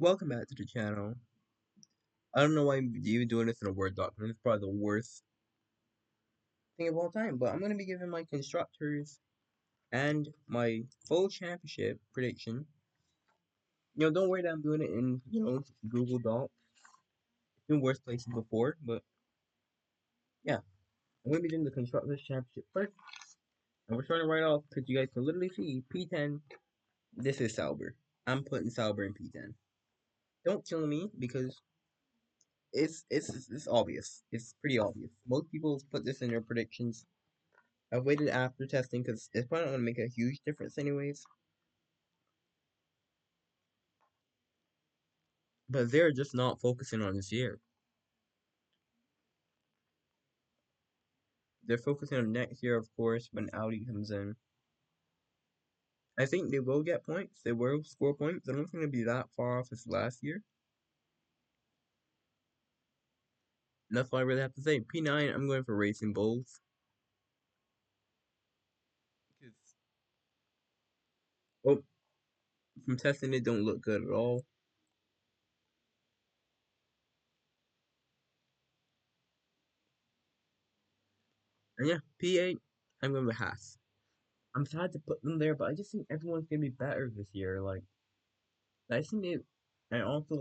Welcome back to the channel. I don't know why I'm even doing this in a Word document. It's probably the worst thing of all time. But I'm going to be giving my constructors and my full championship prediction. Don't worry that I'm doing it in, Google Doc. It's been worse places before. But yeah, I'm going to be doing the constructors championship first. And we're starting right off because you guys can literally see P10. This is Sauber. I'm putting Sauber in P10. Don't kill me because it's obvious. It's pretty obvious. Most people put this in their predictions. I've waited after testing because it's probably not going to make a huge difference anyways. But they're just not focusing on this year. They're focusing on next year, of course, when Audi comes in. I think they will get points. They will score points. I don't think they'll be that far off as last year. And that's all I really have to say. P9, I'm going for Racing Bulls. Because, oh, from testing, it don't look good at all. And yeah, P8, I'm going with Haas. I'm sad to put them there, but I just think everyone's going to be better this year. I think they, and also,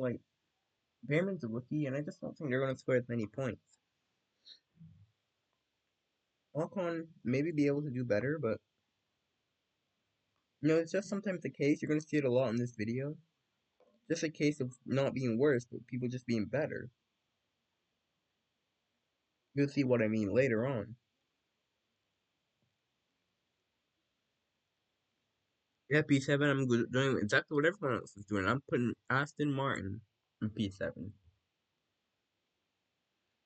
Behrman's a rookie, and I just don't think they're going to score as many points. Ocon maybe be able to do better, but it's just sometimes the case. You're going to see it a lot in this video. Just a case of not being worse, but people just being better. You'll see what I mean later on. Yeah, P7, I'm doing exactly what everyone else is doing. I'm putting Aston Martin in P7.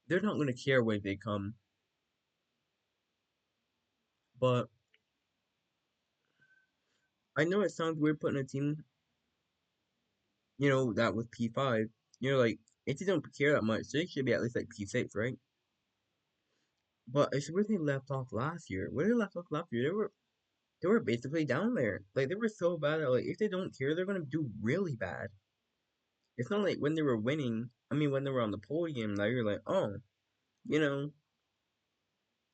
They're not going to care where they come, but I know it sounds weird putting a team, that with P5. If they don't care that much, they should be at least like P6, right? But it's where they left off last year. Where they left off last year, they were basically down there. Like they were so bad that if they don't care, they're gonna do really bad. It's not like when they were winning. I mean, when they were on the podium, now you're like, oh, you know,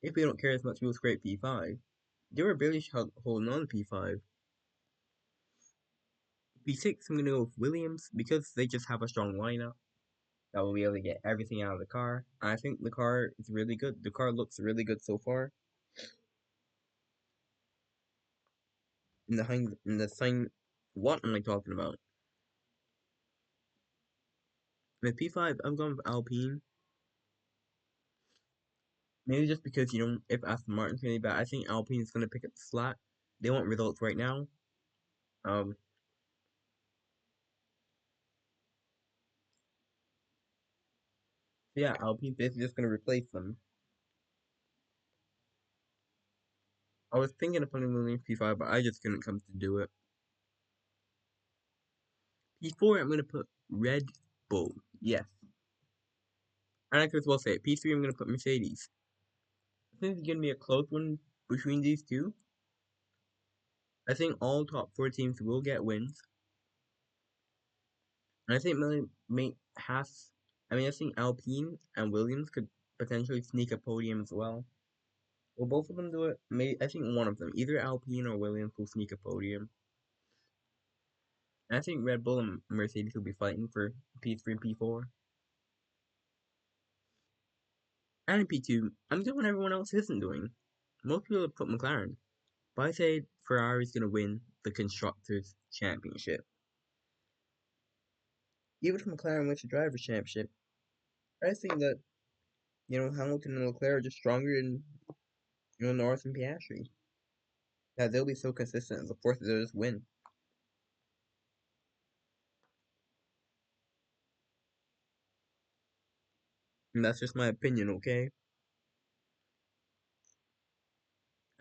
if we don't care as much, we'll scrape P5. They were barely holding on to P5. P6, I'm gonna go with Williams because they just have a strong lineup that will be able to get everything out of the car. I think the car is really good. The car looks really good so far. In the sign, what am I talking about? With P5, I'm going with Alpine. Maybe just because, if Aston Martin's really bad, I think Alpine's going to pick up the slack. They want results right now. Um, so yeah, Alpine's basically just going to replace them. I was thinking of putting Williams P5, but I just couldn't come to do it. P4, I'm going to put Red Bull. Yes. And I could as well say it. P3, I'm going to put Mercedes. I think it's going to be a close one between these two. I think all top four teams will get wins. And I think I think Alpine and Williams could potentially sneak a podium as well. Will both of them do it? Maybe I think one of them, either Alpine or Williams, will sneak a podium. And I think Red Bull and Mercedes will be fighting for P3 and P4. And in P2, I'm doing what everyone else isn't doing. Most people have put McLaren, but I say Ferrari's gonna win the Constructors' Championship. Even if McLaren wins the Drivers' Championship, I think that Hamilton and Leclerc are just stronger than Norris and Piastri. That they'll be so consistent as a force that they'll just win. And that's just my opinion, okay?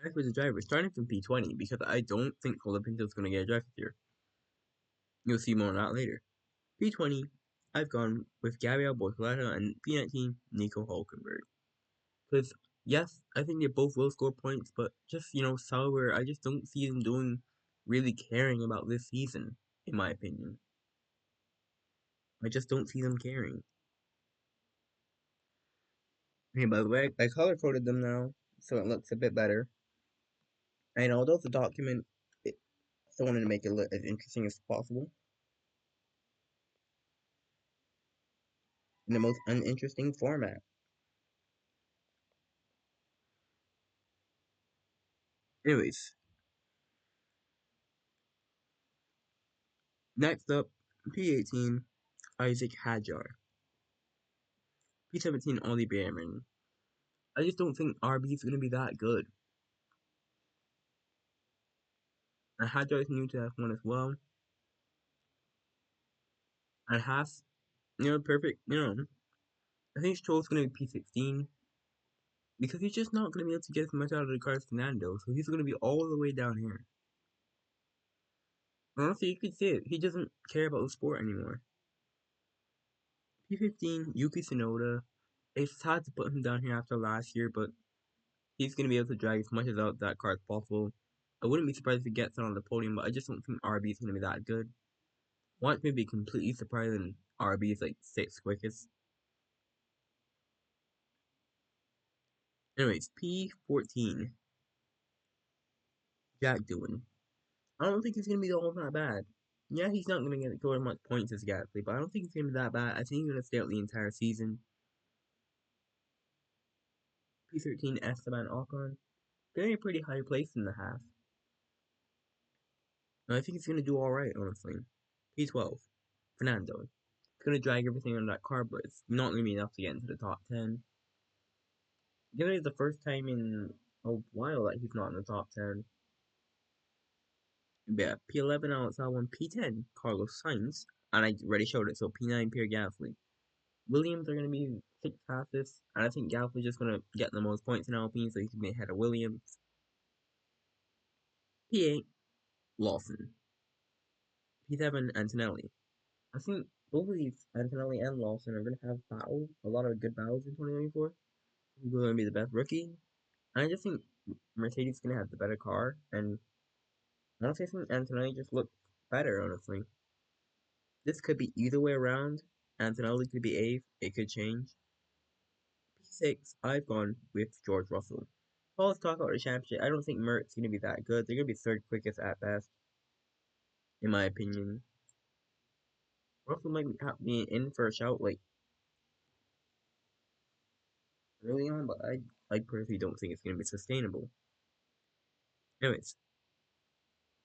As for the driver, starting from P20, because I don't think Colapinto's going to get a drive this year. You'll see more on that later. P20, I've gone with Gabriel Bortoleto and P19, Nico Hulkenberg. Because, yes, I think they both will score points, but just, Sauber, I just don't see them really caring about this season, in my opinion. I just don't see them caring. Hey, by the way, I color coded them now, so it looks a bit better. And although the document, I still wanted to make it look as interesting as possible in the most uninteresting format. Anyways, next up, P18, Isaac Hajar. P17, Ollie Behrman. I just don't think RB is going to be that good. And Hajar is new to F1 as well. And has, perfect, I think Stroll's going to be P16 because he's just not going to be able to get as much out of the car as Fernando. So he's going to be all the way down here. Honestly, you could say it. He doesn't care about the sport anymore. P15, Yuki Tsunoda. It's hard to put him down here after last year, but he's going to be able to drag as much as out that car as possible. I wouldn't be surprised if he gets on the podium, but I just don't think RB is going to be that good. Watch me be completely surprised and RB is like 6th quickest. Anyways, P14, Jack Doohan. I don't think he's going to be all that bad. Yeah, he's not going to get as much points as Gasly, but I don't think he's going to be that bad. I think he's going to stay out the entire season. P13, Esteban Ocon. Getting a pretty high place in the half. And I think he's going to do alright, honestly. P12, Fernando. It's going to drag everything on that car, but it's not going to be enough to get into the top 10. Given it's the first time in a while that he's not in the top 10. Yeah, P11 Alex Albon, P10 Carlos Sainz, and I already showed it, so P9 Pierre Gasly. Williams are going to be 6th fastest, and I think Gasly's just going to get the most points in Alpine, so he's going to be ahead of Williams. P8 Lawson, P7 Antonelli. I think both of these, Antonelli and Lawson, are going to have a lot of good battles in 2024. Who's going to be the best rookie? And I just think Mercedes is going to have the better car, and honestly, I think Antonelli just looks better, honestly. This could be either way around. Antonelli could be 8th, it could change. P6, I've gone with George Russell. Well, let's talk about the championship. I don't think Mert's going to be that good. They're going to be 3rd quickest at best, in my opinion. Russell might be in for a shout, like, early on, but I personally don't think it's going to be sustainable. Anyways,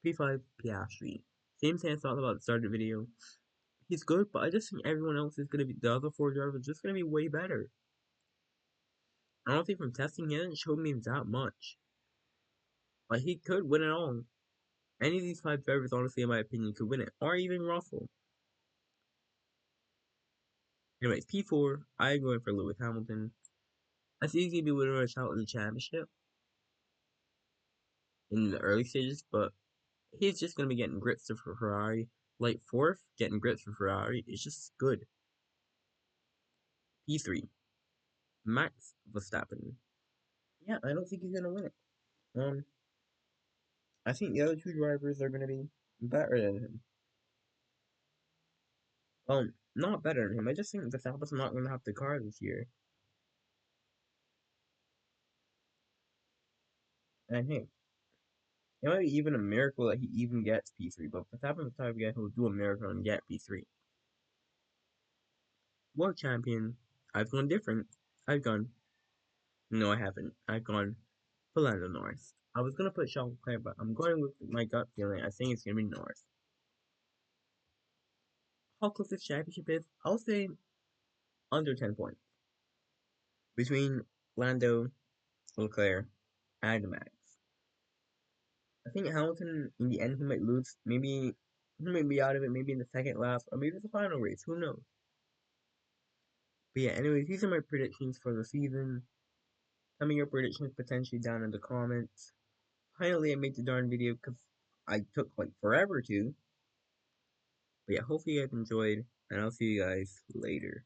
P5, Piastri. Same thing I thought about at the start of the video. He's good, but I just think everyone else is going to be, the other 4 drivers are just going to be way better. I don't think from testing he hasn't showed me that much. Like, he could win it all. Any of these 5 drivers, honestly, in my opinion, could win it. Or even Russell. Anyways, P4, I'm going for Lewis Hamilton. I think he's going to be winning a shout in the championship in the early stages, but he's just going to be getting grits for Ferrari. Like, 4th, getting grits for Ferrari is just good. P3, Max Verstappen. Yeah, I don't think he's going to win it. I think the other 2 drivers are going to be better than him. Not better than him. I just think Verstappen's not going to have the car this year. And hey, it might be even a miracle that he even gets P3, but Verstappen's the type of guy who'll do a miracle and get P3. World champion, I've gone different. I've gone, no, I haven't. I've gone for Lando Norris. I was gonna put Charles Leclerc, but I'm going with my gut feeling. I think it's gonna be Norris. How close this championship is? I'll say under 10 points between Lando, Leclerc, and Max. I think Hamilton, in the end, he might lose. Maybe he might be out of it. Maybe in the second lap, or maybe it's the final race. Who knows? But yeah, anyways, these are my predictions for the season. Tell me your predictions potentially down in the comments. Finally, I made the darn video because I took like forever to. But yeah, hopefully you guys enjoyed, and I'll see you guys later.